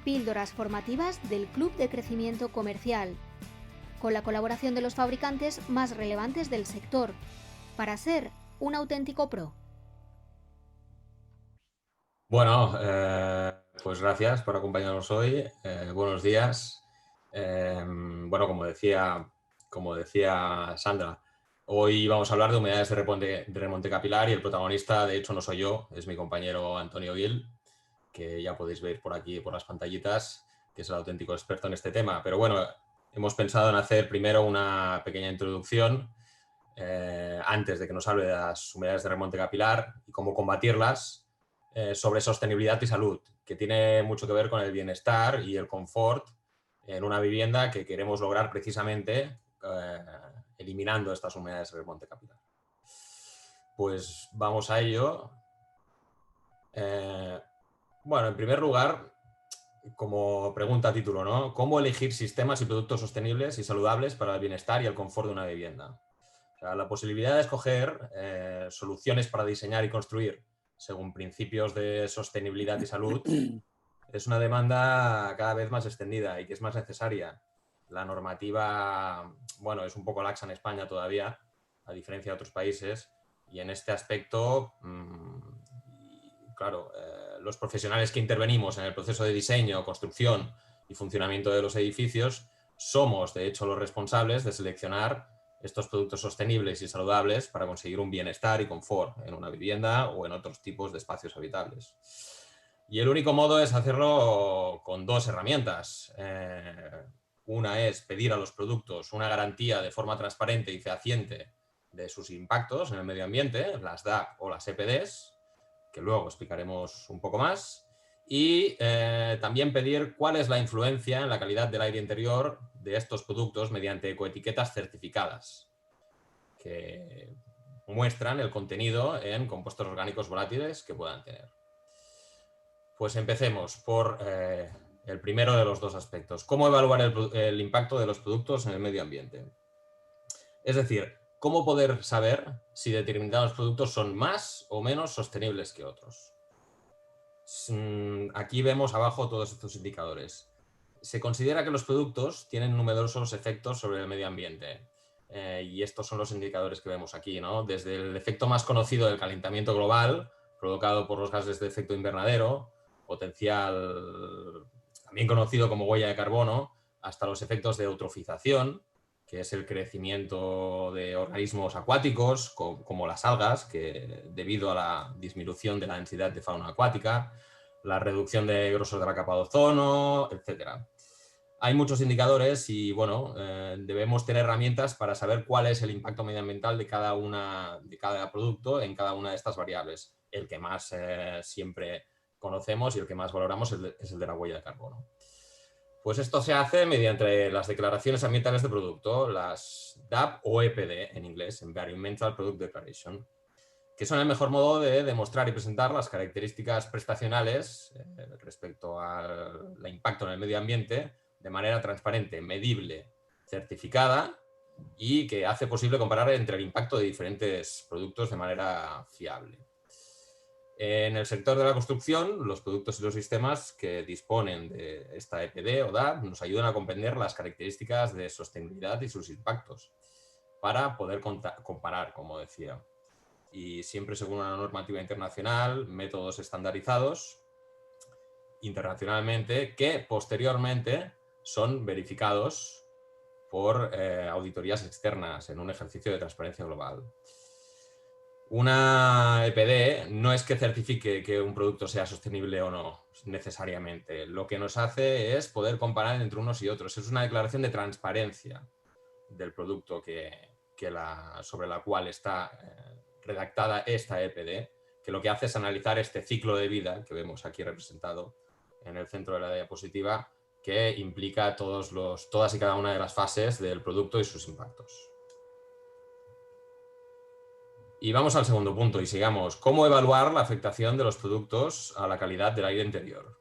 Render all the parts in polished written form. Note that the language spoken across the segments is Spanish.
Píldoras formativas del Club de Crecimiento Comercial, con la colaboración de los fabricantes más relevantes del sector, para ser un auténtico pro. Bueno, pues gracias por acompañarnos hoy. Buenos días. Bueno, como decía Sandra, hoy vamos a hablar de humedades de remonte capilar y el protagonista, de hecho, no soy yo, es mi compañero Antonio Gil, que ya podéis ver por aquí, por las pantallitas, que es el auténtico experto en este tema. Pero bueno, hemos pensado en hacer primero una pequeña introducción antes de que nos hable de las humedades de remonte capilar y cómo combatirlas, sobre sostenibilidad y salud, que tiene mucho que ver con el bienestar y el confort en una vivienda que queremos lograr precisamente eliminando estas humedades de remonte capilar. Pues vamos a ello. Bueno, en primer lugar, como pregunta a título, ¿no? ¿Cómo elegir sistemas y productos sostenibles y saludables para el bienestar y el confort de una vivienda? O sea, la posibilidad de escoger soluciones para diseñar y construir según principios de sostenibilidad y salud es una demanda cada vez más extendida y que es más necesaria. La normativa, bueno, es un poco laxa en España todavía, a diferencia de otros países, y en este aspecto, claro, los profesionales que intervenimos en el proceso de diseño, construcción y funcionamiento de los edificios somos, de hecho, los responsables de seleccionar estos productos sostenibles y saludables para conseguir un bienestar y confort en una vivienda o en otros tipos de espacios habitables. Y el único modo es hacerlo con dos herramientas. Una es pedir a los productos una garantía de forma transparente y fehaciente de sus impactos en el medio ambiente, las DAP o las EPDs, que luego explicaremos un poco más. Y también pedir cuál es la influencia en la calidad del aire interior de estos productos mediante ecoetiquetas certificadas, que muestran el contenido en compuestos orgánicos volátiles que puedan tener. Pues empecemos por el primero de los dos aspectos. ¿Cómo evaluar el impacto de los productos en el medio ambiente? Es decir, ¿cómo poder saber si determinados productos son más o menos sostenibles que otros? Aquí vemos abajo todos estos indicadores. Se considera que los productos tienen numerosos efectos sobre el medio ambiente. Y estos son los indicadores que vemos aquí, ¿no? Desde el efecto más conocido del calentamiento global, provocado por los gases de efecto invernadero, potencial también conocido como huella de carbono, hasta los efectos de eutrofización, que es el crecimiento de organismos acuáticos, como las algas, que debido a la disminución de la densidad de fauna acuática, la reducción de grosor de la capa de ozono, etc. Hay muchos indicadores y bueno, debemos tener herramientas para saber cuál es el impacto medioambiental de cada producto en cada una de estas variables. El que más siempre conocemos y el que más valoramos es el de la huella de carbono. Pues esto se hace mediante las declaraciones ambientales de producto, las DAP o EPD en inglés, Environmental Product Declaration, que son el mejor modo de demostrar y presentar las características prestacionales respecto al impacto en el medio ambiente de manera transparente, medible, certificada y que hace posible comparar entre el impacto de diferentes productos de manera fiable. En el sector de la construcción, los productos y los sistemas que disponen de esta EPD o DAP nos ayudan a comprender las características de sostenibilidad y sus impactos para poder comparar, como decía. Y siempre según una normativa internacional, métodos estandarizados internacionalmente que posteriormente son verificados por auditorías externas en un ejercicio de transparencia global. Una EPD no es que certifique que un producto sea sostenible o no, necesariamente. Lo que nos hace es poder comparar entre unos y otros. Es una declaración de transparencia del producto sobre la cual está redactada esta EPD, que lo que hace es analizar este ciclo de vida que vemos aquí representado en el centro de la diapositiva, que implica todas y cada una de las fases del producto y sus impactos. Y vamos al segundo punto y sigamos. ¿Cómo evaluar la afectación de los productos a la calidad del aire interior?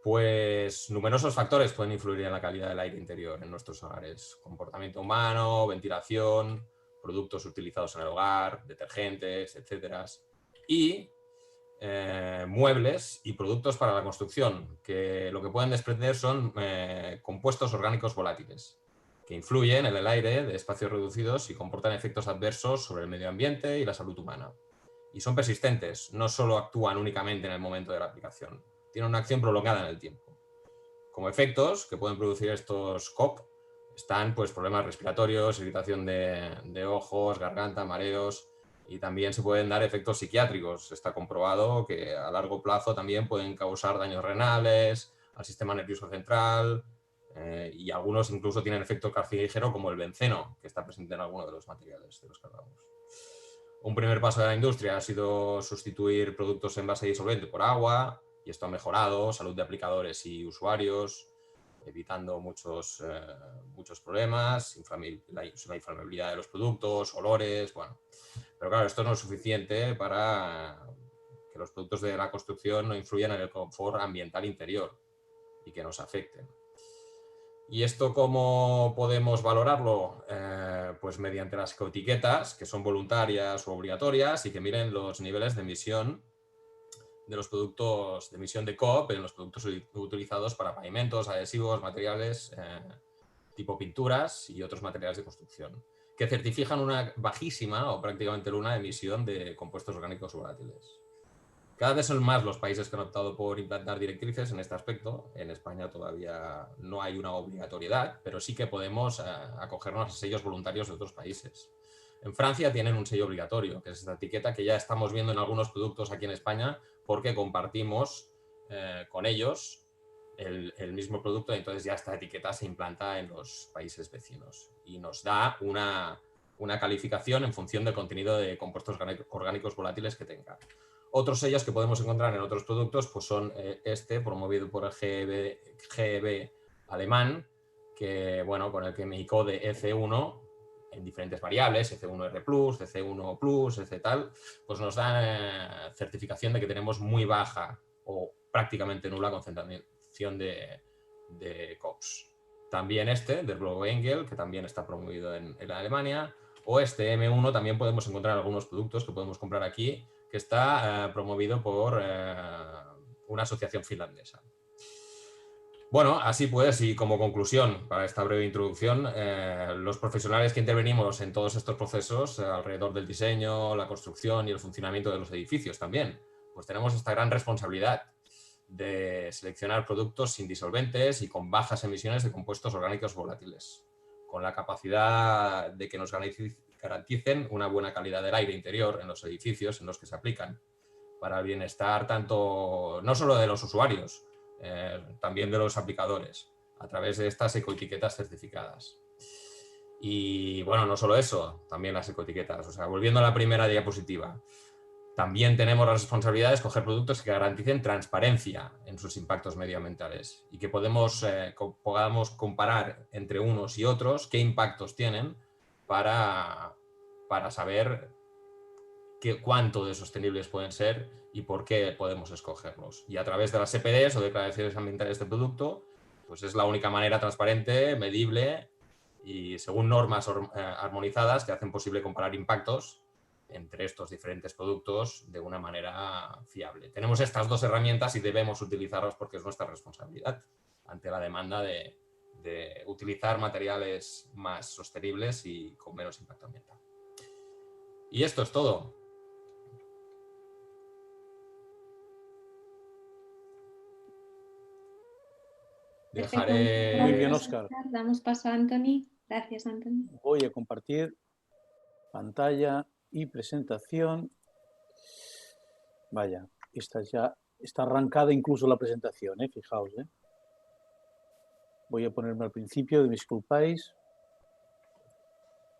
Pues numerosos factores pueden influir en la calidad del aire interior en nuestros hogares. Comportamiento humano, ventilación, productos utilizados en el hogar, detergentes, etc. Y muebles y productos para la construcción, que lo que pueden desprender son compuestos orgánicos volátiles, que influyen en el aire de espacios reducidos y comportan efectos adversos sobre el medio ambiente y la salud humana. Y son persistentes, no solo actúan únicamente en el momento de la aplicación, tienen una acción prolongada en el tiempo. Como efectos que pueden producir estos COP están pues, problemas respiratorios, irritación de ojos, garganta, mareos, y también se pueden dar efectos psiquiátricos. Está comprobado que a largo plazo también pueden causar daños renales al sistema nervioso central, y algunos incluso tienen efecto carcinógeno como el benceno, que está presente en alguno de los materiales de los que hablamos. Un primer paso de la industria ha sido sustituir productos en base disolvente por agua, y esto ha mejorado salud de aplicadores y usuarios, evitando muchos problemas, la inflamabilidad de los productos, olores, bueno. Pero claro, esto no es suficiente para que los productos de la construcción no influyan en el confort ambiental interior y que nos afecten. ¿Y esto cómo podemos valorarlo? Pues mediante las ecoetiquetas, que son voluntarias o obligatorias y que miren los niveles de emisión de los productos, de emisión de COP en los productos utilizados para pavimentos, adhesivos, materiales tipo pinturas y otros materiales de construcción, que certifican una bajísima o prácticamente nula emisión de compuestos orgánicos volátiles. Cada vez son más los países que han optado por implantar directrices en este aspecto. En España todavía no hay una obligatoriedad, pero sí que podemos acogernos a sellos voluntarios de otros países. En Francia tienen un sello obligatorio, que es esta etiqueta que ya estamos viendo en algunos productos aquí en España porque compartimos con ellos el mismo producto, y entonces ya esta etiqueta se implanta en los países vecinos y nos da una calificación en función del contenido de compuestos orgánicos volátiles que tenga. Otros sellos que podemos encontrar en otros productos pues son promovido por el GEB alemán, que, bueno, con el que mi code EC1 en diferentes variables, EC1R+, EC1+, EC tal, pues nos da certificación de que tenemos muy baja o prácticamente nula concentración de COPS. También del Blue Engel, que también está promovido en Alemania, o M1 también podemos encontrar algunos productos que podemos comprar aquí, que está promovido por una asociación finlandesa. Bueno, así pues, y como conclusión para esta breve introducción, los profesionales que intervenimos en todos estos procesos alrededor del diseño, la construcción y el funcionamiento de los edificios también, pues tenemos esta gran responsabilidad de seleccionar productos sin disolventes y con bajas emisiones de compuestos orgánicos volátiles, con la capacidad de que nos garanticen una buena calidad del aire interior en los edificios en los que se aplican, para el bienestar tanto, no solo de los usuarios, también de los aplicadores, a través de estas ecoetiquetas certificadas. Y bueno, no solo eso, también las ecoetiquetas. O sea, volviendo a la primera diapositiva, también tenemos la responsabilidad de escoger productos que garanticen transparencia en sus impactos medioambientales y que podamos comparar entre unos y otros qué impactos tienen para saber cuánto de sostenibles pueden ser y por qué podemos escogerlos. Y a través de las EPDs o declaraciones ambientales de producto, pues es la única manera transparente, medible y según normas armonizadas que hacen posible comparar impactos entre estos diferentes productos de una manera fiable. Tenemos estas dos herramientas y debemos utilizarlas porque es nuestra responsabilidad ante la demanda de utilizar materiales más sostenibles y con menos impacto ambiental. Y esto es todo. Muy bien, Óscar. Damos paso a Anthony. Gracias, Anthony. Voy a compartir pantalla y presentación. Vaya, esta ya está arrancada incluso la presentación, fijaos. Voy a ponerme al principio, me disculpáis.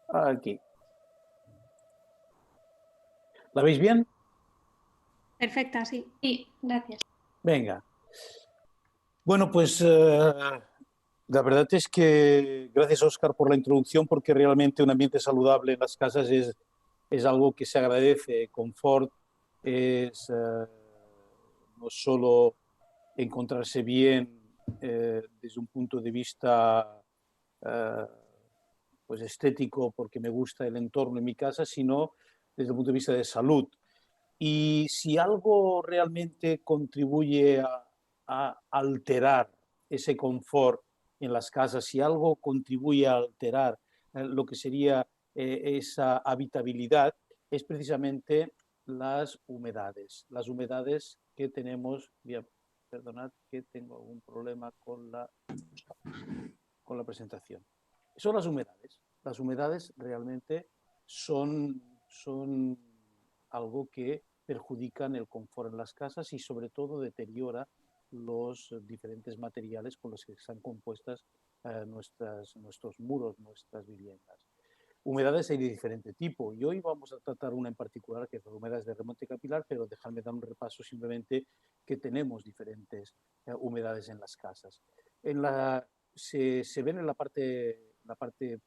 Aquí. ¿La veis bien? Perfecta, sí. Sí, gracias. Venga. Bueno, pues la verdad es que gracias, Óscar, por la introducción, porque realmente un ambiente saludable en las casas es algo que se agradece. Confort es no solo encontrarse bien desde un punto de vista estético, porque me gusta el entorno en mi casa, sino desde el punto de vista de salud. Y si algo realmente contribuye a alterar ese confort en las casas, si algo contribuye a alterar lo que sería esa habitabilidad, es precisamente las humedades. Las humedades que tenemos, perdonad que tengo algún problema con la presentación. Son las humedades. Las humedades realmente son algo que perjudican el confort en las casas y sobre todo deteriora los diferentes materiales con los que están compuestas nuestros muros, nuestras viviendas. Humedades hay de diferente tipo y hoy vamos a tratar una en particular que es las humedades de remonte capilar, pero dejadme dar un repaso simplemente que tenemos diferentes humedades en las casas. Se ven en la parte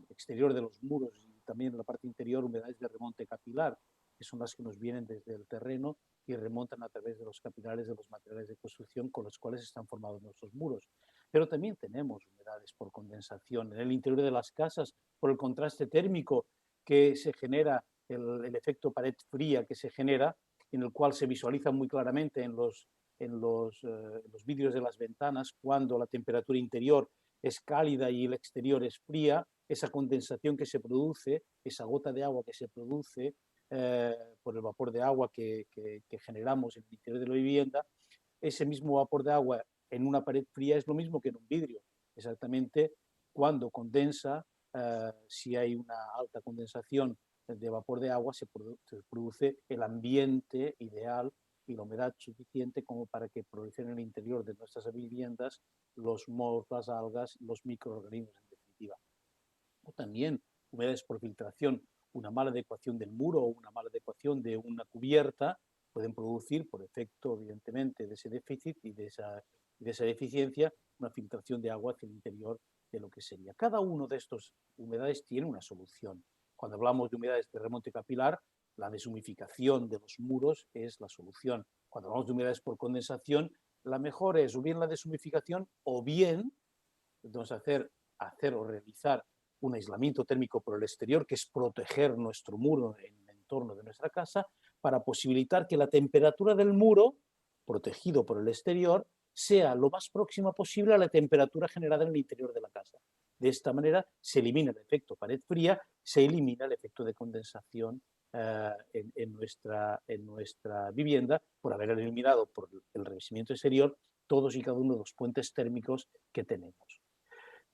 exterior de los muros y también en la parte interior humedades de remonte capilar, que son las que nos vienen desde el terreno y remontan a través de los capilares de los materiales de construcción con los cuales están formados nuestros muros. Pero también tenemos humedades por condensación en el interior de las casas, por el contraste térmico que se genera, el efecto pared fría que se genera, en el cual se visualiza muy claramente en los vidrios de las ventanas cuando la temperatura interior es cálida y el exterior es fría, esa condensación que se produce, esa gota de agua que se produce por el vapor de agua que generamos en el interior de la vivienda, ese mismo vapor de agua en una pared fría es lo mismo que en un vidrio. Exactamente cuando condensa, si hay una alta condensación de vapor de agua, se produce el ambiente ideal y la humedad suficiente como para que proliferen en el interior de nuestras viviendas los mohos, las algas, los microorganismos en definitiva. O también humedades por filtración, una mala adecuación del muro o una mala adecuación de una cubierta pueden producir, por efecto evidentemente de ese déficit y de esa deficiencia, una filtración de agua hacia el interior de lo que sería. Cada uno de estos humedades tiene una solución. Cuando hablamos de humedades de remonte capilar, la deshumificación de los muros es la solución. Cuando hablamos de humedades por condensación, la mejor es o bien la deshumificación o bien entonces hacer o realizar un aislamiento térmico por el exterior, que es proteger nuestro muro en el entorno de nuestra casa, para posibilitar que la temperatura del muro, protegido por el exterior, sea lo más próxima posible a la temperatura generada en el interior de la casa. De esta manera se elimina el efecto pared fría, se elimina el efecto de condensación en nuestra vivienda por haber eliminado por el revestimiento exterior todos y cada uno de los puentes térmicos que tenemos.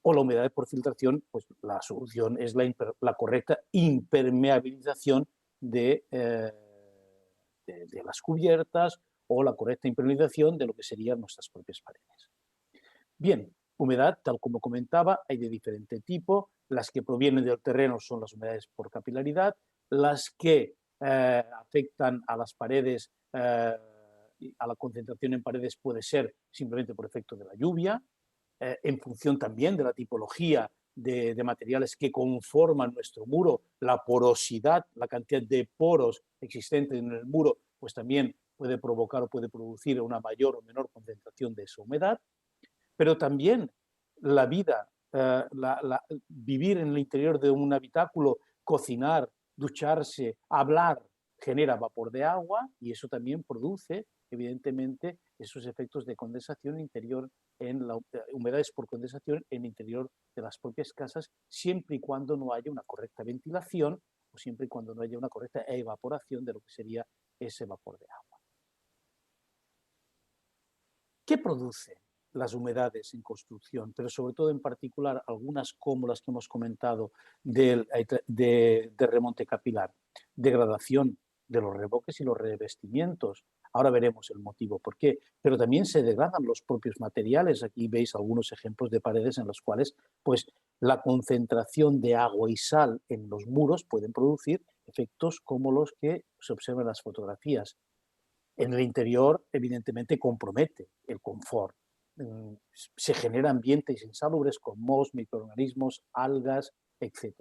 O la humedad por filtración, pues la solución es la correcta impermeabilización de las cubiertas o la correcta impermeabilización de lo que serían nuestras propias paredes. Bien, humedad, tal como comentaba, hay de diferente tipo. Las que provienen del terreno son las humedades por capilaridad, las que afectan a las paredes, a la concentración en paredes puede ser simplemente por efecto de la lluvia, en función también de la tipología de materiales que conforman nuestro muro, la porosidad, la cantidad de poros existentes en el muro, pues también puede provocar o puede producir una mayor o menor concentración de esa humedad, pero también la vida, vivir en el interior de un habitáculo, cocinar, ducharse, hablar, genera vapor de agua y eso también produce, evidentemente, esos efectos de condensación interior humedades por condensación en el interior de las propias casas, siempre y cuando no haya una correcta ventilación o siempre y cuando no haya una correcta evaporación de lo que sería ese vapor de agua. ¿Qué produce las humedades en construcción? Pero sobre todo en particular algunas como las que hemos comentado de remonte capilar. Degradación de los revoques y los revestimientos. Ahora veremos el motivo por qué, pero también se degradan los propios materiales. Aquí veis algunos ejemplos de paredes en los cuales pues, la concentración de agua y sal en los muros pueden producir efectos como los que se observan en las fotografías. En el interior, evidentemente, compromete el confort. Se generan ambientes insalubres con mohos, microorganismos, algas, etc.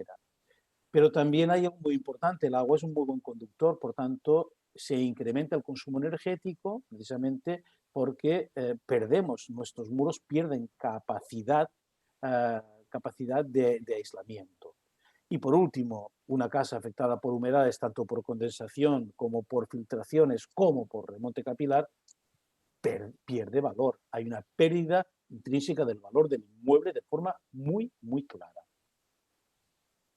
Pero también hay algo muy importante, el agua es un muy buen conductor, por tanto, se incrementa el consumo energético precisamente porque nuestros muros pierden capacidad de aislamiento. Y por último, una casa afectada por humedades, tanto por condensación como por filtraciones, como por remonte capilar, pierde valor. Hay una pérdida intrínseca del valor del inmueble de forma muy, muy clara.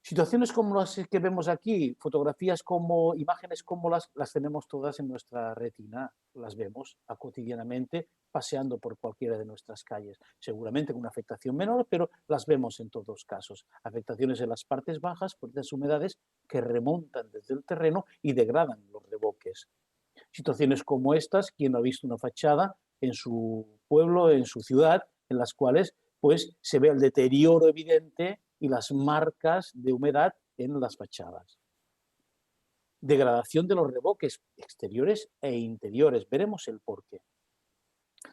Situaciones como las que vemos aquí, fotografías como, imágenes como las tenemos todas en nuestra retina, las vemos cotidianamente paseando por cualquiera de nuestras calles, seguramente con una afectación menor, pero las vemos en todos casos. Afectaciones en las partes bajas por estas humedades que remontan desde el terreno y degradan los revoques. Situaciones como estas, quien ha visto una fachada en su pueblo, en su ciudad, en las cuales pues, se ve el deterioro evidente y las marcas de humedad en las fachadas. Degradación de los revoques exteriores e interiores. Veremos el porqué.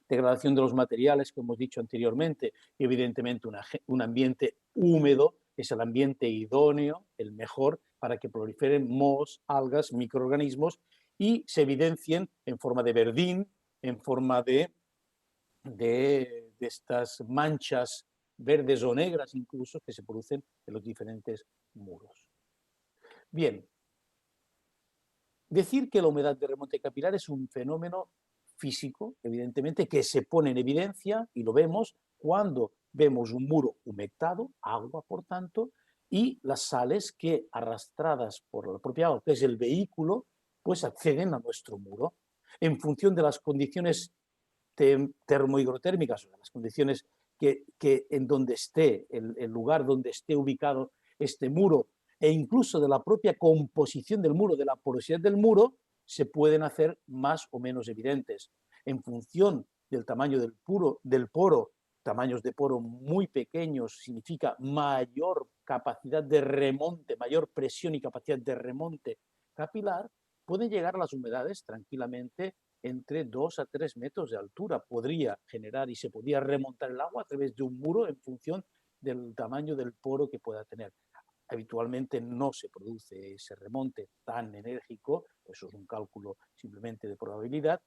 Degradación de los materiales, como hemos dicho anteriormente, y evidentemente un ambiente húmedo es el ambiente idóneo, el mejor, para que proliferen mohos, algas, microorganismos y se evidencien en forma de verdín, en forma de estas manchas verdes o negras incluso que se producen en los diferentes muros. Bien, decir que la humedad de remonte capilar es un fenómeno físico, evidentemente, que se pone en evidencia, y lo vemos cuando vemos un muro humectado, agua por tanto, y las sales que, arrastradas por la propia agua, que es el vehículo, pues acceden a nuestro muro. En función de las condiciones termohigrotérmicas, o de las condiciones que en donde esté, el lugar donde esté ubicado este muro, e incluso de la propia composición del muro, de la porosidad del muro, se pueden hacer más o menos evidentes. En función del tamaño del poro, tamaños de poro muy pequeños significa mayor capacidad de remonte, mayor presión y capacidad de remonte capilar, pueden llegar las humedades tranquilamente entre 2 a 3 metros de altura. Podría generar y se podría remontar el agua a través de un muro en función del tamaño del poro que pueda tener. Habitualmente no se produce ese remonte tan enérgico, eso es un cálculo simplemente de probabilidad,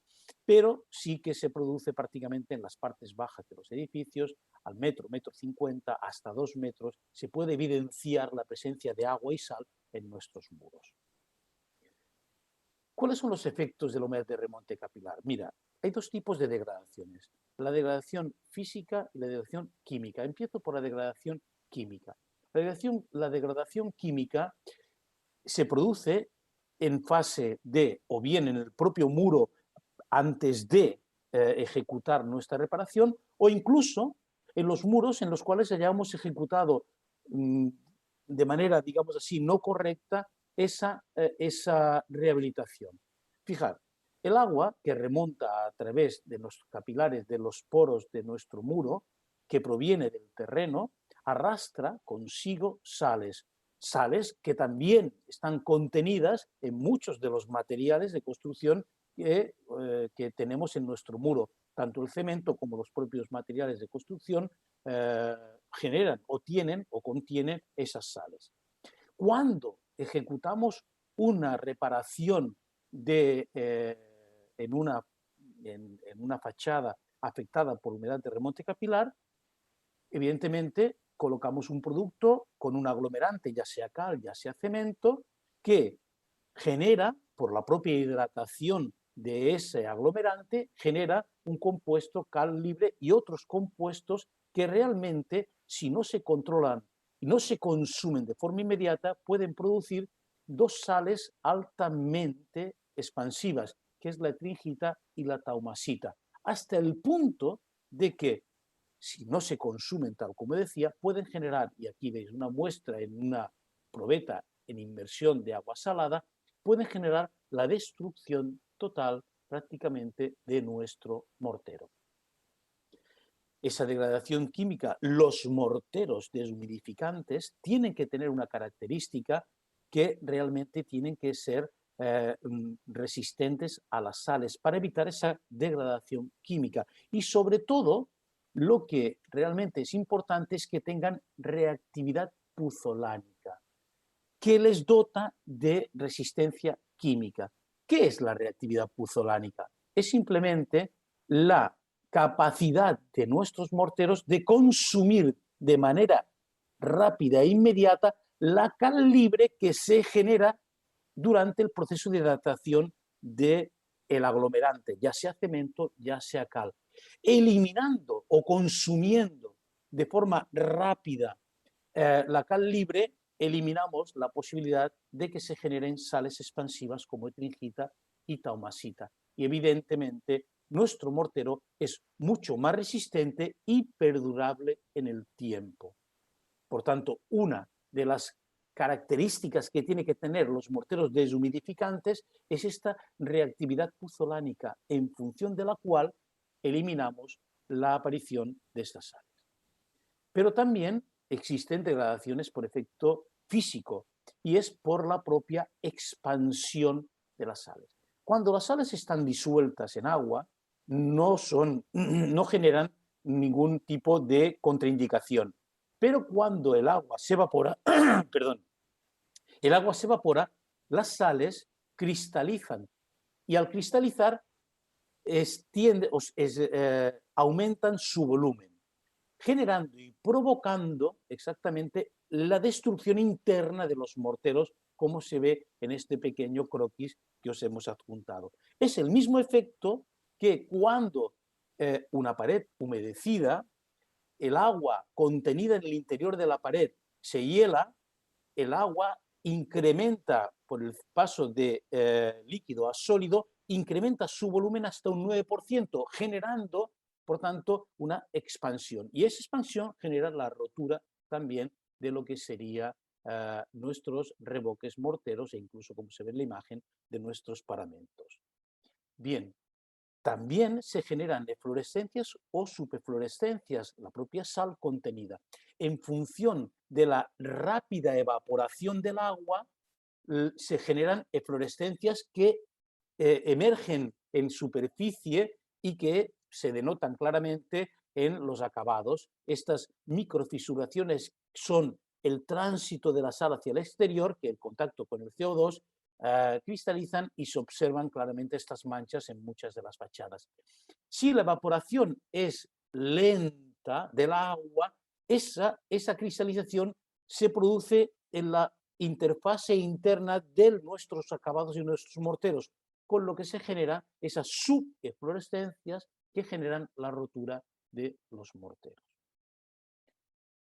pero sí que se produce prácticamente en las partes bajas de los edificios, al metro, metro 50, hasta 2 metros, se puede evidenciar la presencia de agua y sal en nuestros muros. ¿Cuáles son los efectos de la humedad de remonte capilar? Mira, hay dos tipos de degradaciones, la degradación física y la degradación química. Empiezo por la degradación química. La degradación química se produce en fase de, o bien en el propio muro antes de ejecutar nuestra reparación, o incluso en los muros en los cuales hayamos ejecutado de manera, digamos así, no correcta esa rehabilitación. Fijad, el agua que remonta a través de los capilares, de los poros de nuestro muro, que proviene del terreno, arrastra consigo sales que también están contenidas en muchos de los materiales de construcción que tenemos en nuestro muro. Tanto el cemento como los propios materiales de construcción generan o tienen o contienen esas sales. Cuando ejecutamos una reparación en una fachada afectada por humedad de remonte capilar, evidentemente colocamos un producto con un aglomerante, ya sea cal, ya sea cemento, que genera, por la propia hidratación de ese aglomerante, genera un compuesto cal libre y otros compuestos que realmente, si no se controlan y no se consumen de forma inmediata, pueden producir dos sales altamente expansivas, que es la etringita y la taumasita, hasta el punto de que, si no se consumen tal como decía, pueden generar, y aquí veis una muestra en una probeta en inmersión de agua salada, pueden generar la destrucción total prácticamente de nuestro mortero. Esa degradación química, los morteros deshumidificantes tienen que tener una característica que realmente tienen que ser resistentes a las sales para evitar esa degradación química. Y sobre todo, lo que realmente es importante es que tengan reactividad puzolánica, que les dota de resistencia química. ¿Qué es la reactividad puzolánica? Es simplemente la capacidad de nuestros morteros de consumir de manera rápida e inmediata la cal libre que se genera durante el proceso de datación del aglomerante, ya sea cemento, ya sea cal. Eliminando o consumiendo de forma rápida la cal libre, eliminamos la posibilidad de que se generen sales expansivas como etringita y taumasita. Y evidentemente nuestro mortero es mucho más resistente y perdurable en el tiempo. Por tanto, una de las características que tienen que tener los morteros deshumidificantes es esta reactividad puzolánica, en función de la cual eliminamos la aparición de estas sales. Pero también existen degradaciones por efecto físico, y es por la propia expansión de las sales. Cuando las sales están disueltas en agua, no generan ningún tipo de contraindicación. Pero cuando el agua se evapora, perdón, el agua se evapora, las sales cristalizan, y al cristalizar aumentan su volumen, generando y provocando exactamente la destrucción interna de los morteros, como se ve en este pequeño croquis que os hemos adjuntado. Es el mismo efecto que cuando una pared humedecida, el agua contenida en el interior de la pared se hiela, el agua incrementa por el paso de líquido a sólido, incrementa su volumen hasta un 9%, generando, por tanto, una expansión. Y esa expansión genera la rotura también de lo que serían nuestros revoques morteros e incluso, como se ve en la imagen, de nuestros paramentos. Bien, también se generan eflorescencias o superfluorescencias, la propia sal contenida. En función de la rápida evaporación del agua, se generan eflorescencias que emergen en superficie y que se denotan claramente en los acabados. Estas microfisuraciones son el tránsito de la sal hacia el exterior, que el contacto con el CO2 cristalizan, y se observan claramente estas manchas en muchas de las fachadas. Si la evaporación es lenta del agua, esa cristalización se produce en la interfase interna de nuestros acabados y nuestros morteros, con lo que se genera esas subeflorescencias que generan la rotura de los morteros.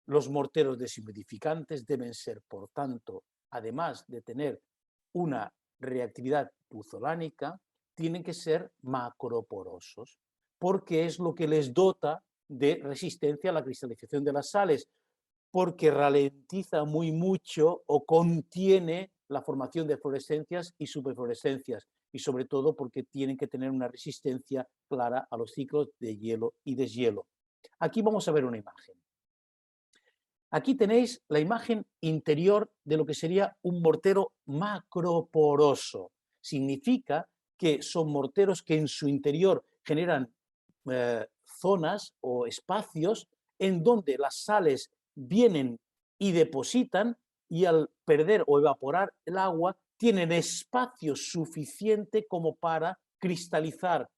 Los morteros deshumidificantes deben ser, por tanto, además de tener una reactividad puzolánica, tienen que ser macroporosos, porque es lo que les dota de resistencia a la cristalización de las sales, porque ralentiza muy mucho o contiene la formación de fluorescencias y superfluorescencias, y sobre todo porque tienen que tener una resistencia clara a los ciclos de hielo y deshielo. Aquí vamos a ver una imagen. Aquí tenéis la imagen interior de lo que sería un mortero macroporoso. Significa que son morteros que en su interior generan zonas o espacios en donde las sales vienen y depositan, y al perder o evaporar el agua tienen espacio suficiente como para cristalizar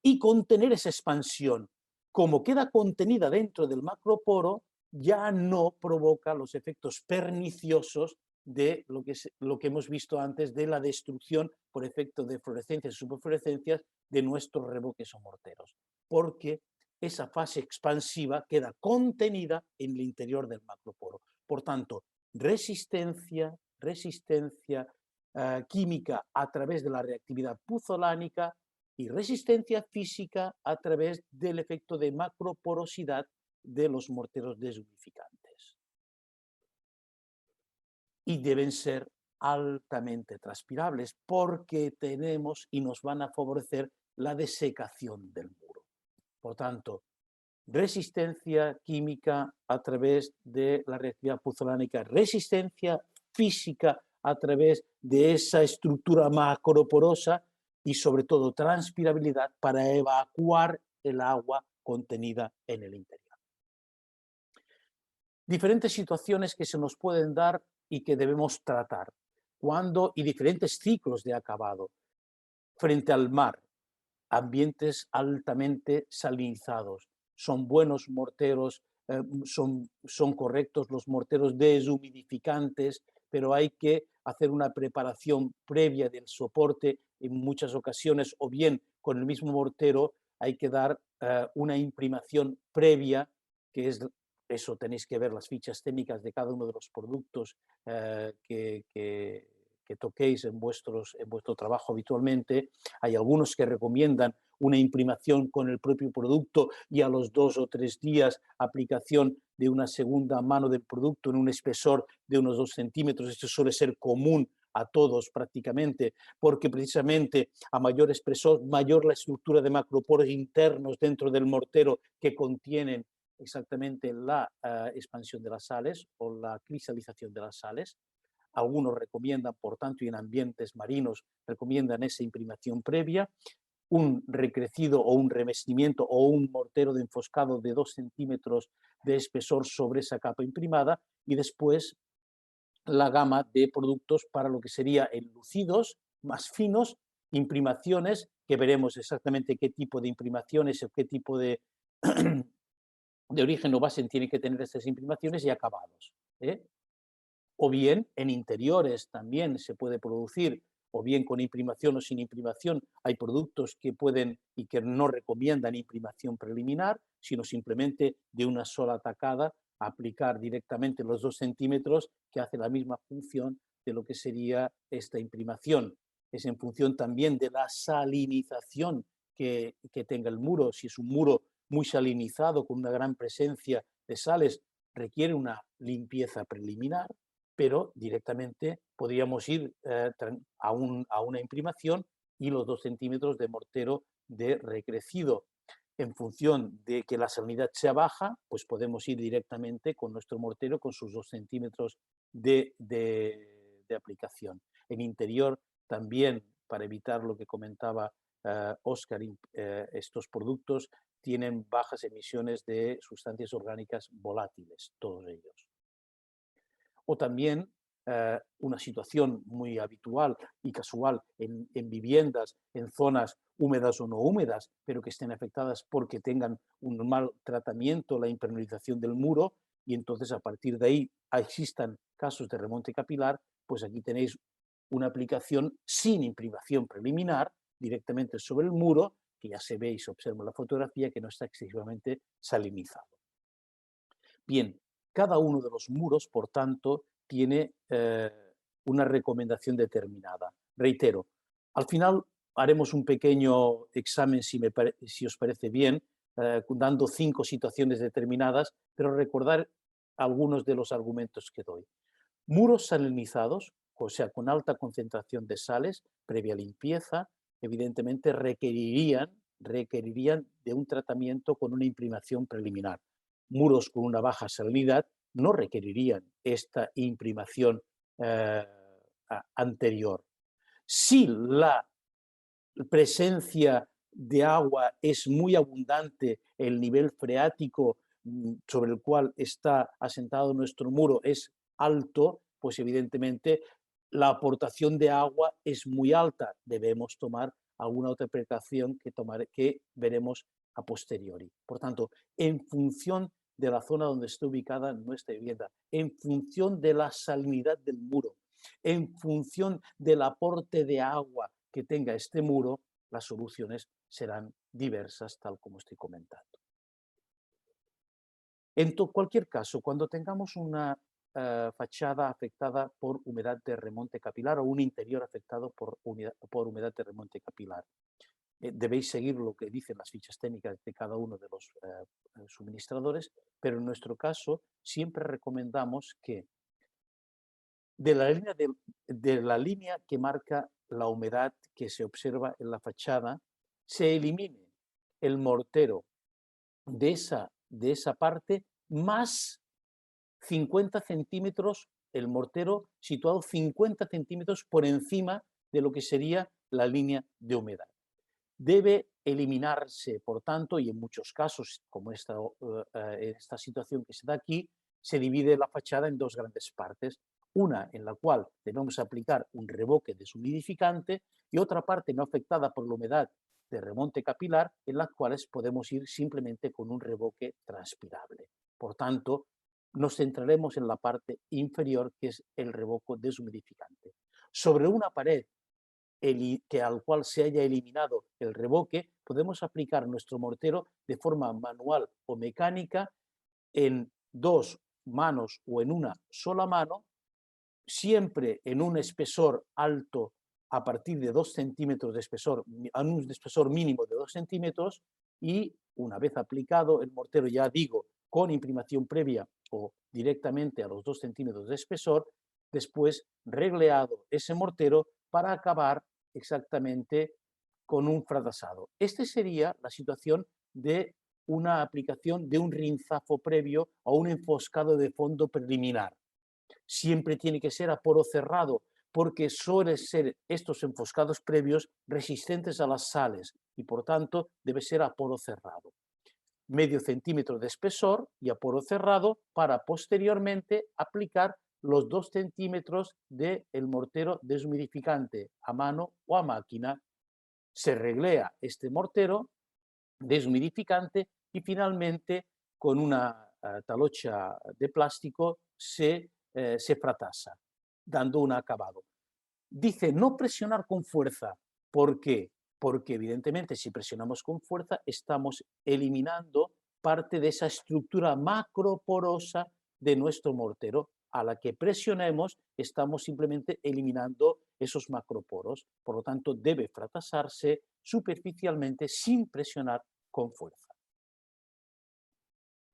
y contener esa expansión. Como queda contenida dentro del macroporo, ya no provoca los efectos perniciosos de lo que hemos visto antes, de la destrucción por efecto de fluorescencias y superfluorescencias de nuestros revoques o morteros, porque esa fase expansiva queda contenida en el interior del macroporo. Por tanto, resistencia química a través de la reactividad puzolánica y resistencia física a través del efecto de macroporosidad de los morteros deshumidificantes. Y deben ser altamente transpirables, porque tenemos y nos van a favorecer la desecación del muro. Por tanto, resistencia química a través de la reactividad puzolánica, resistencia física a través de esa estructura macroporosa, y sobre todo transpirabilidad para evacuar el agua contenida en el interior. Diferentes situaciones que se nos pueden dar y que debemos tratar y diferentes ciclos de acabado. Frente al mar, ambientes altamente salinizados, son buenos morteros son correctos los morteros deshumidificantes, pero hay que hacer una preparación previa del soporte en muchas ocasiones, o bien con el mismo mortero hay que dar una imprimación previa, que es eso, tenéis que ver las fichas técnicas de cada uno de los productos que toquéis en vuestro trabajo habitualmente. Hay algunos que recomiendan una imprimación con el propio producto y a los 2 o 3 días aplicación de una segunda mano del producto en un espesor de unos 2 centímetros. Esto suele ser común a todos prácticamente, porque precisamente a mayor espesor, mayor la estructura de macroporos internos dentro del mortero que contienen exactamente la expansión de las sales o la cristalización de las sales. Algunos recomiendan, por tanto, y en ambientes marinos recomiendan esa imprimación previa, un recrecido o un revestimiento o un mortero de enfoscado de 2 centímetros de espesor sobre esa capa imprimada, y después la gama de productos para lo que sería enlucidos, más finos, imprimaciones, que veremos exactamente qué tipo de imprimaciones o qué tipo de origen o base tienen que tener estas imprimaciones, y acabados. O bien en interiores también se puede producir, o bien con imprimación o sin imprimación. Hay productos que pueden y que no recomiendan imprimación preliminar, sino simplemente de una sola tacada aplicar directamente los 2 centímetros, que hace la misma función de lo que sería esta imprimación. Es en función también de la salinización que tenga el muro. Si es un muro muy salinizado con una gran presencia de sales, requiere una limpieza preliminar, pero directamente podríamos ir a una imprimación y los 2 centímetros de mortero de recrecido. En función de que la salinidad sea baja, pues podemos ir directamente con nuestro mortero con sus 2 centímetros de aplicación. En interior también, para evitar lo que comentaba Óscar, estos productos tienen bajas emisiones de sustancias orgánicas volátiles, todos ellos. O también una situación muy habitual y casual en viviendas, en zonas húmedas o no húmedas, pero que estén afectadas porque tengan un mal tratamiento, la impermeabilización del muro, y entonces a partir de ahí existan casos de remonte capilar, pues aquí tenéis una aplicación sin imprimación preliminar, directamente sobre el muro, que ya se ve y se observa en la fotografía que no está excesivamente salinizado. Bien, cada uno de los muros, por tanto, tiene una recomendación determinada. Reitero, al final haremos un pequeño examen, si os parece bien, dando 5 situaciones determinadas, pero recordar algunos de los argumentos que doy. Muros salinizados, o sea, con alta concentración de sales, previa limpieza, evidentemente requerirían de un tratamiento con una imprimación preliminar. Muros con una baja salinidad no requerirían esta imprimación anterior. Si la presencia de agua es muy abundante, el nivel freático sobre el cual está asentado nuestro muro es alto, pues evidentemente la aportación de agua es muy alta. Debemos tomar alguna otra precaución que veremos a posteriori. Por tanto, en función de la zona donde esté ubicada nuestra vivienda, en función de la salinidad del muro, en función del aporte de agua que tenga este muro, las soluciones serán diversas, tal como estoy comentando. En cualquier caso, cuando tengamos una fachada afectada por humedad de remonte capilar o un interior afectado por humedad de remonte capilar, debéis seguir lo que dicen las fichas técnicas de cada uno de los suministradores, pero en nuestro caso siempre recomendamos que de la línea que marca la humedad que se observa en la fachada, se elimine el mortero de esa parte más 50 centímetros, el mortero situado 50 centímetros por encima de lo que sería la línea de humedad. Debe eliminarse, por tanto, y en muchos casos, como esta situación que se da aquí, se divide la fachada en 2 grandes partes. Una en la cual debemos aplicar un revoque deshumidificante y otra parte no afectada por la humedad de remonte capilar, en las cuales podemos ir simplemente con un revoque transpirable. Por tanto, nos centraremos en la parte inferior, que es el revoco deshumidificante. Sobre una pared al cual se haya eliminado el revoque, podemos aplicar nuestro mortero de forma manual o mecánica en 2 manos o en una sola mano, siempre en un espesor alto a partir de 2 centímetros de espesor, a un espesor mínimo de 2 centímetros, y una vez aplicado el mortero, ya digo, con imprimación previa o directamente a los 2 centímetros de espesor, después regleado ese mortero para acabar exactamente con un fratasado. Esta sería la situación de una aplicación de un rinzafo previo o un enfoscado de fondo preliminar. Siempre tiene que ser a poro cerrado, porque suelen ser estos enfoscados previos resistentes a las sales y por tanto debe ser a poro cerrado. Medio centímetro de espesor y a poro cerrado para posteriormente aplicar los 2 centímetros del mortero deshumidificante a mano o a máquina. Se reglea este mortero deshumidificante y finalmente con una talocha de plástico se fratasa, dando un acabado. Dice no presionar con fuerza. ¿Por qué? Porque evidentemente si presionamos con fuerza estamos eliminando parte de esa estructura macroporosa de nuestro mortero. A la que presionemos estamos simplemente eliminando esos macroporos. Por lo tanto, debe fratasarse superficialmente sin presionar con fuerza.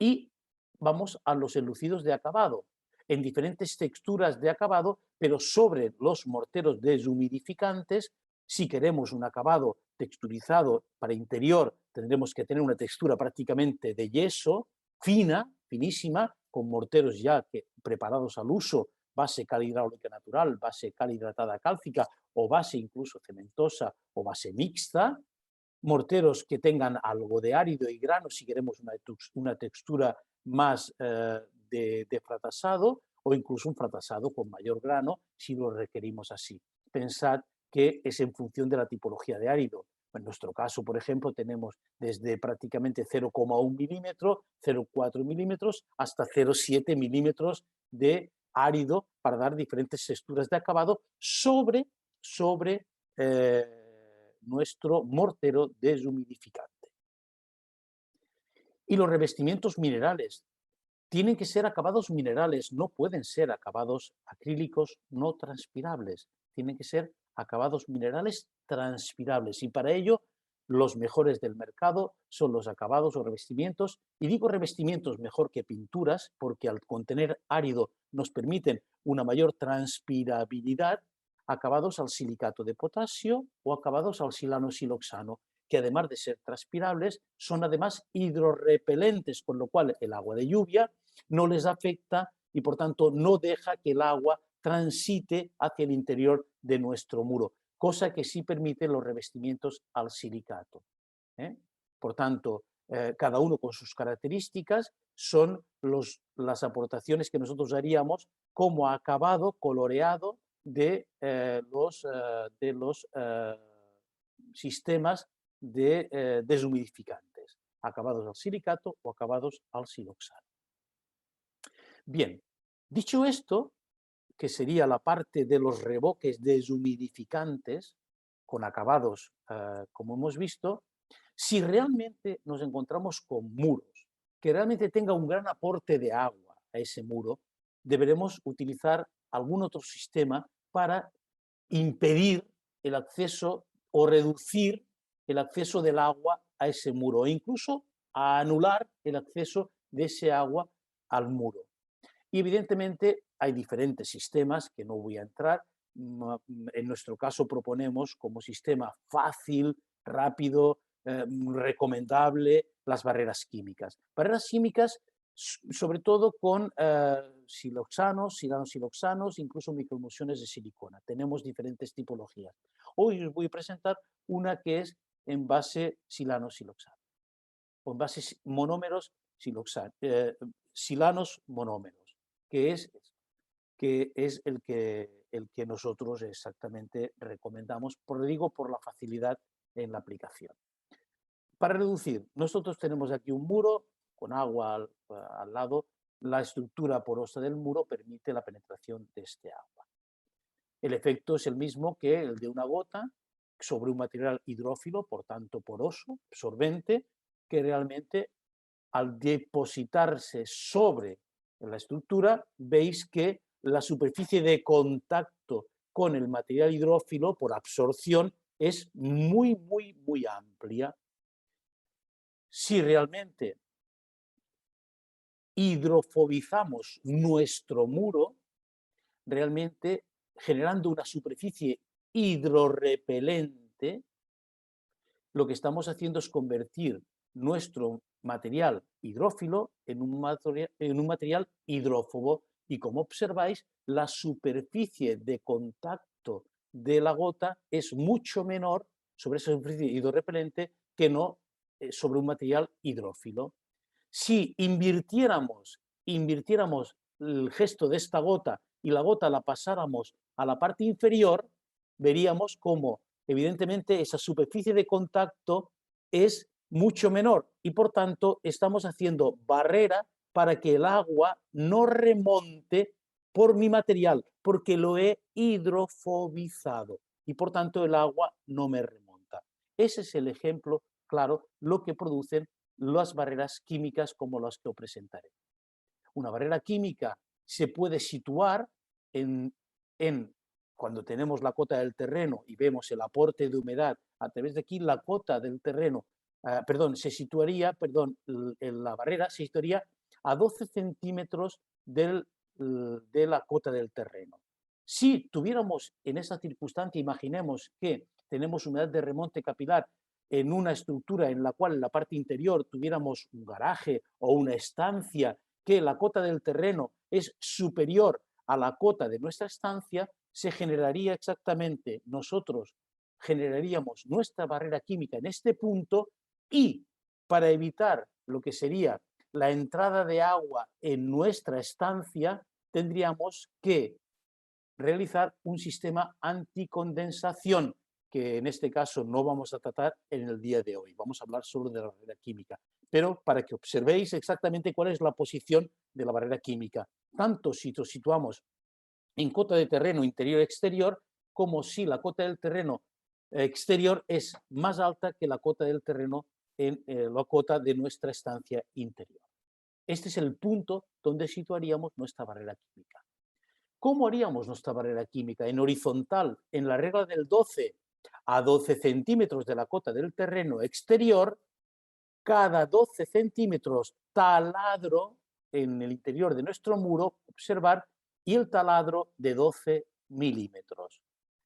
Y vamos a los enlucidos de acabado, en diferentes texturas de acabado, pero sobre los morteros deshumidificantes. Si queremos un acabado texturizado para interior, tendremos que tener una textura prácticamente de yeso, fina, finísima, con morteros ya preparados al uso, base cal hidráulica natural, base cal hidratada cálcica o base incluso cementosa o base mixta. Morteros que tengan algo de árido y grano si queremos una textura más de fratasado, o incluso un fratasado con mayor grano si lo requerimos así. Pensad que es en función de la tipología de árido. En nuestro caso, por ejemplo, tenemos desde prácticamente 0,1 milímetro, 0,4 milímetros, hasta 0,7 milímetros de árido para dar diferentes texturas de acabado sobre nuestro mortero deshumidificante. Y los revestimientos minerales tienen que ser acabados minerales, no pueden ser acabados acrílicos no transpirables, tienen que ser acabados minerales transpirables, y para ello los mejores del mercado son los acabados o revestimientos, y digo revestimientos mejor que pinturas porque al contener árido nos permiten una mayor transpirabilidad, acabados al silicato de potasio o acabados al silano siloxano, que además de ser transpirables son además hidrorrepelentes, con lo cual el agua de lluvia no les afecta y por tanto no deja que el agua transite hacia el interior de nuestro muro, cosa que sí permiten los revestimientos al silicato. Por tanto, cada uno con sus características son las aportaciones que nosotros haríamos como acabado coloreado de los sistemas de deshumidificantes, acabados al silicato o acabados al siloxano. Bien, dicho esto, que sería la parte de los revoques deshumidificantes con acabados, como hemos visto, si realmente nos encontramos con muros que realmente tenga un gran aporte de agua a ese muro, deberemos utilizar algún otro sistema para impedir el acceso o reducir el acceso del agua a ese muro, o incluso a anular el acceso de ese agua al muro. Y evidentemente hay diferentes sistemas que no voy a entrar. En nuestro caso proponemos como sistema fácil, rápido, recomendable las barreras químicas. Barreras químicas sobre todo con siloxanos, siloxanos, incluso microemulsiones de silicona. Tenemos diferentes tipologías. Hoy os voy a presentar una que es en base silano-siloxano, o en base monómeros silanos monómeros, que es el que nosotros exactamente recomendamos, por la facilidad en la aplicación. Para reducir, nosotros tenemos aquí un muro con agua al lado, la estructura porosa del muro permite la penetración de este agua. El efecto es el mismo que el de una gota sobre un material hidrófilo, por tanto poroso, absorbente, que realmente al depositarse sobre la estructura, veis que la superficie de contacto con el material hidrófilo por absorción es muy, muy, muy amplia. Si realmente hidrofobizamos nuestro muro, realmente generando una superficie hidrorrepelente, lo que estamos haciendo es convertir nuestro material hidrófilo en un material hidrófobo, y como observáis, la superficie de contacto de la gota es mucho menor sobre esa superficie hidrorrepelente que no sobre un material hidrófilo. Si invirtiéramos el gesto de esta gota y la gota la pasáramos a la parte inferior, veríamos cómo evidentemente esa superficie de contacto es mucho menor y por tanto estamos haciendo barrera para que el agua no remonte por mi material, porque lo he hidrofobizado y por tanto el agua no me remonta. Ese es el ejemplo claro, lo que producen las barreras químicas como las que os presentaré. Una barrera química se puede situar cuando tenemos la cota del terreno y vemos el aporte de humedad a través de aquí, la cota del terreno, la barrera se situaría a 12 centímetros de la cota del terreno. Si tuviéramos en esa circunstancia, imaginemos que tenemos humedad de remonte capilar en una estructura en la cual en la parte interior tuviéramos un garaje o una estancia, que la cota del terreno es superior a la cota de nuestra estancia, se generaría exactamente, nosotros generaríamos nuestra barrera química en este punto, y para evitar lo que sería la entrada de agua en nuestra estancia, tendríamos que realizar un sistema anticondensación, que en este caso no vamos a tratar en el día de hoy. Vamos a hablar solo de la barrera química, pero para que observéis exactamente cuál es la posición de la barrera química, tanto si nos situamos en cota de terreno interior-exterior, como si la cota del terreno exterior es más alta que la cota del terreno en la cota de nuestra estancia interior. Este es el punto donde situaríamos nuestra barrera química. ¿Cómo haríamos nuestra barrera química? En horizontal, en la regla del 12, a 12 centímetros de la cota del terreno exterior, cada 12 centímetros taladro en el interior de nuestro muro, observar, y el taladro de 12 milímetros.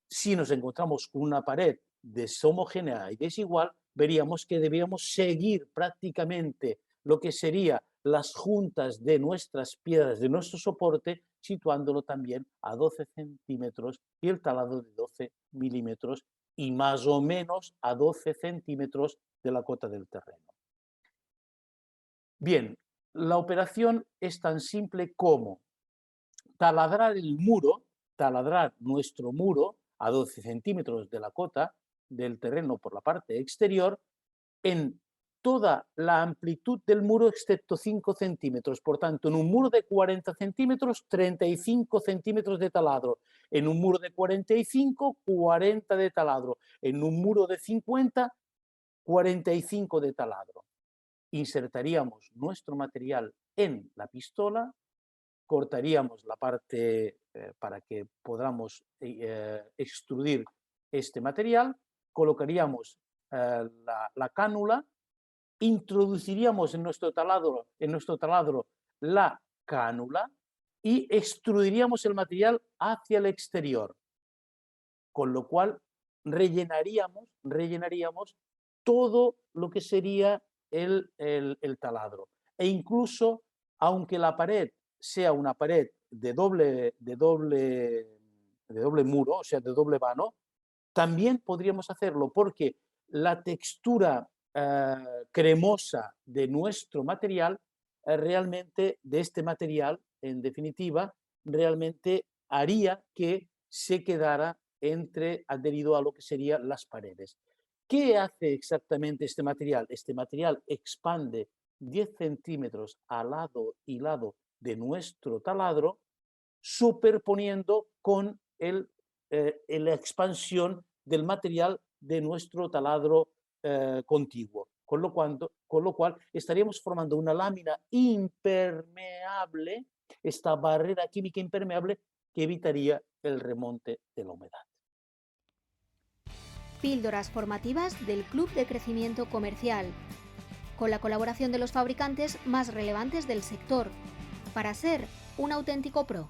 Si nos encontramos con una pared deshomogénea y desigual, veríamos que debíamos seguir prácticamente lo que serían las juntas de nuestras piedras, de nuestro soporte, situándolo también a 12 centímetros y el taladro de 12 milímetros y más o menos a 12 centímetros de la cota del terreno. Bien, la operación es tan simple como taladrar el muro, taladrar nuestro muro a 12 centímetros de la cota del terreno por la parte exterior en toda la amplitud del muro excepto 5 centímetros. Por tanto, en un muro de 40 centímetros, 35 centímetros de taladro. En un muro de 45, 40 de taladro. En un muro de 50, 45 de taladro. Insertaríamos nuestro material en la pistola, cortaríamos la parte para que podamos extrudir este material, colocaríamos la cánula, introduciríamos en nuestro taladro la cánula y extruiríamos el material hacia el exterior, con lo cual rellenaríamos todo lo que sería el taladro. E incluso, aunque la pared sea una pared de doble muro, o sea, de doble vano, también podríamos hacerlo, porque la textura cremosa de nuestro material, realmente, de este material, en definitiva, realmente haría que se quedara adherido a lo que serían las paredes. ¿Qué hace exactamente este material? Este material expande 10 centímetros a lado y lado de nuestro taladro, superponiendo con la expansión del material de nuestro taladro contiguo, con lo cual estaríamos formando una lámina impermeable, esta barrera química impermeable que evitaría el remonte de la humedad. Píldoras formativas del Club de Crecimiento Comercial, con la colaboración de los fabricantes más relevantes del sector, para ser un auténtico pro.